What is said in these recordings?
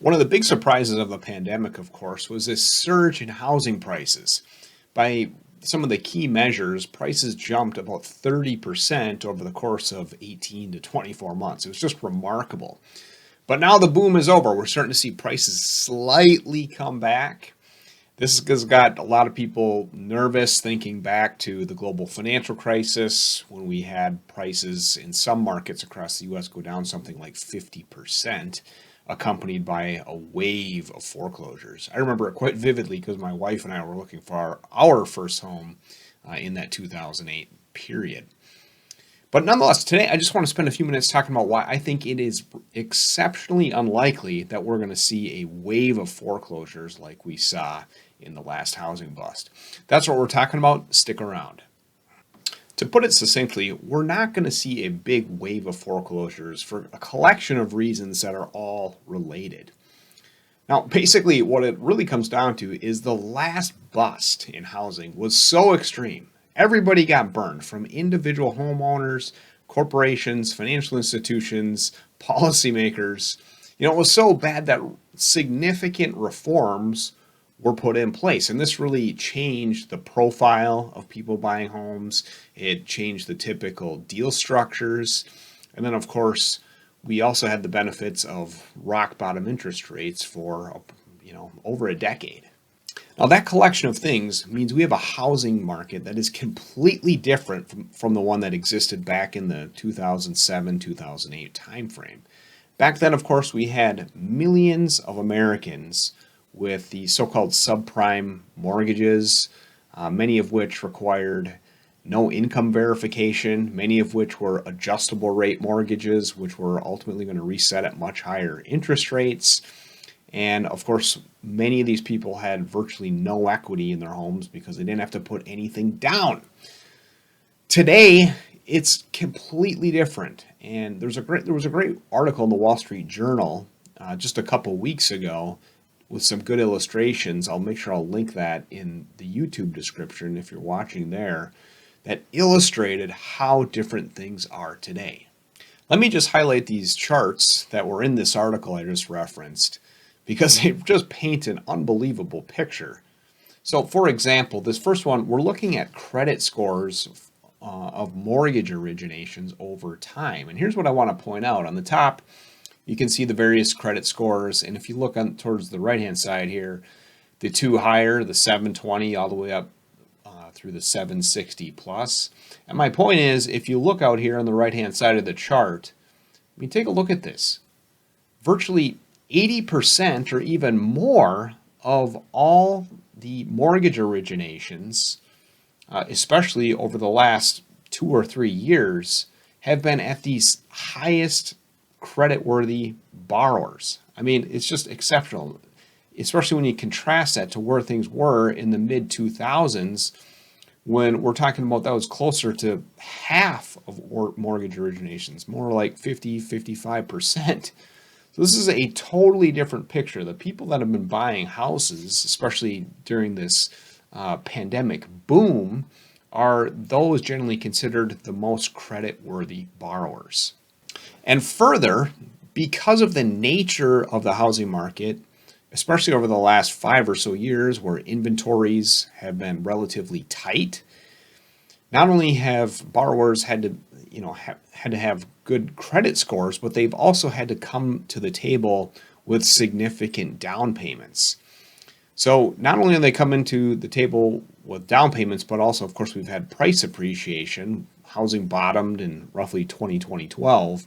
One of the big surprises of the pandemic, of course, was this surge in housing prices. By some of the key measures, prices jumped about 30% over the course of 18 to 24 months. It was just remarkable. But now the boom is over. We're starting to see prices slightly come back. This has got a lot of people nervous, thinking back to the global financial crisis when we had prices in some markets across the US go down something like 50%, accompanied by a wave of foreclosures. I remember it quite vividly because my wife and I were looking for our first home in that 2008 period. But nonetheless, today I just want to spend a few minutes talking about why I think it is exceptionally unlikely that we're going to see a wave of foreclosures like we saw in the last housing bust. That's what we're talking about. Stick around. To put it succinctly, we're not going to see a big wave of foreclosures for a collection of reasons that are all related. Now, basically, what it really comes down to is the last bust in housing was so extreme. Everybody got burned, from individual homeowners, corporations, financial institutions, policymakers. It was so bad that significant reforms were put in place. And this really changed the profile of people buying homes. It changed the typical deal structures. And then, of course, we also had the benefits of rock bottom interest rates for, over a decade. Now, that collection of things means we have a housing market that is completely different from the one that existed back in the 2007, 2008 timeframe. Back then, of course, we had millions of Americans with the so-called subprime mortgages, many of which required no income verification, many of which were adjustable rate mortgages, which were ultimately going to reset at much higher interest rates. And of course, many of these people had virtually no equity in their homes because they didn't have to put anything down. Today, it's completely different. And there was a great article in the Wall Street Journal just a couple weeks ago with some good illustrations. I'll make sure I'll link that in the YouTube description if you're watching there, that illustrated how different things are today. Let me just highlight these charts that were in this article I just referenced, because they just paint an unbelievable picture. So, for example, this first one, we're looking at credit scores of mortgage originations over time. And here's what I want to point out. On the top, you can see the various credit scores. And if you look towards the right-hand side here, the two higher, the 720 all the way up through the 760 plus. And my point is, if you look out here on the right-hand side of the chart, take a look at this. Virtually 80% or even more of all the mortgage originations, especially over the last 2 or 3 years, have been at these highest creditworthy borrowers. It's just exceptional, especially when you contrast that to where things were in the mid-2000s, when we're talking about that was closer to half of mortgage originations, more like 50-55%. So this is a totally different picture. The people that have been buying houses, especially during this pandemic boom, are those generally considered the most credit-worthy borrowers. And further, because of the nature of the housing market, especially over the last 5 or so years where inventories have been relatively tight, not only have borrowers had to have good credit scores, but they've also had to come to the table with significant down payments. So not only are they coming to the table with down payments, but also, of course, we've had price appreciation. Housing bottomed in roughly 2012.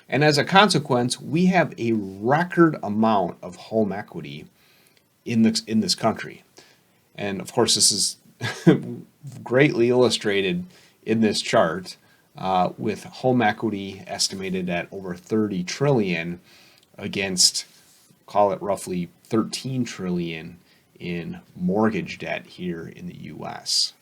And as a consequence, we have a record amount of home equity in this country. And of course, this is greatly illustrated in this chart, with home equity estimated at over 30 trillion against, call it roughly 13 trillion in mortgage debt here in the US.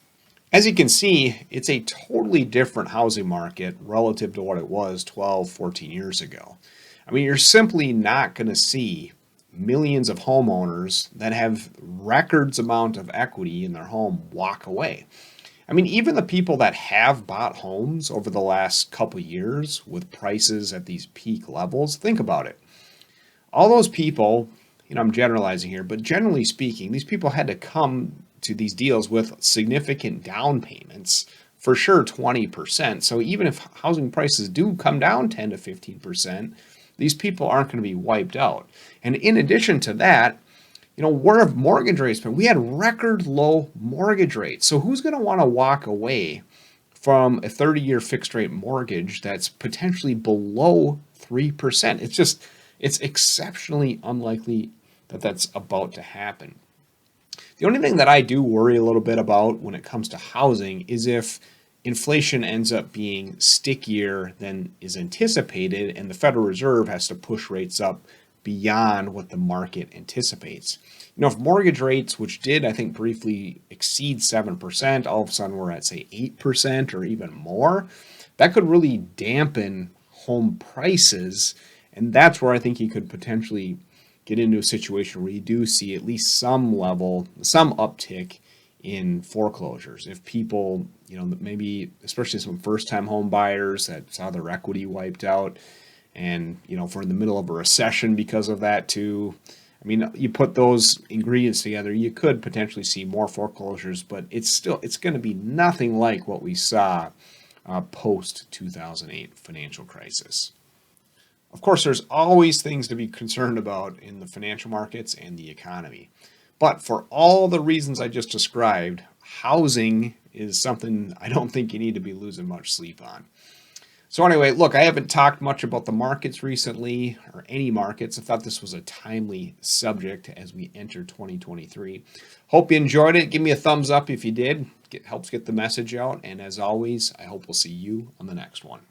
As you can see, it's a totally different housing market relative to what it was 12, 14 years ago. You're simply not going to see millions of homeowners that have records amount of equity in their home walk away. Even the people that have bought homes over the last couple years with prices at these peak levels, think about it. All those people I'm generalizing here, but generally speaking, these people had to come to these deals with significant down payments, for sure 20%. So even if housing prices do come down 10 to 15%, these people aren't going to be wiped out. And in addition to that, where have mortgage rates been? We had record low mortgage rates. So who's going to want to walk away from a 30-year fixed rate mortgage that's potentially below 3%? It's exceptionally unlikely that that's about to happen. The only thing that I do worry a little bit about when it comes to housing is if inflation ends up being stickier than is anticipated and the Federal Reserve has to push rates up beyond what the market anticipates. If mortgage rates, which did, I think, briefly exceed 7%, all of a sudden we're at, say, 8% or even more, that could really dampen home prices. And that's where I think you could potentially get into a situation where you do see at least some uptick in foreclosures. If people, maybe especially some first-time home buyers that saw their equity wiped out, and, if we're in the middle of a recession because of that too, you put those ingredients together, you could potentially see more foreclosures, but it's going to be nothing like what we saw post 2008 financial crisis. Of course, there's always things to be concerned about in the financial markets and the economy. But for all the reasons I just described, housing is something I don't think you need to be losing much sleep on. So anyway, look, I haven't talked much about the markets recently, or any markets. I thought this was a timely subject as we enter 2023. Hope you enjoyed it. Give me a thumbs up if you did. It helps get the message out. And as always, I hope we'll see you on the next one.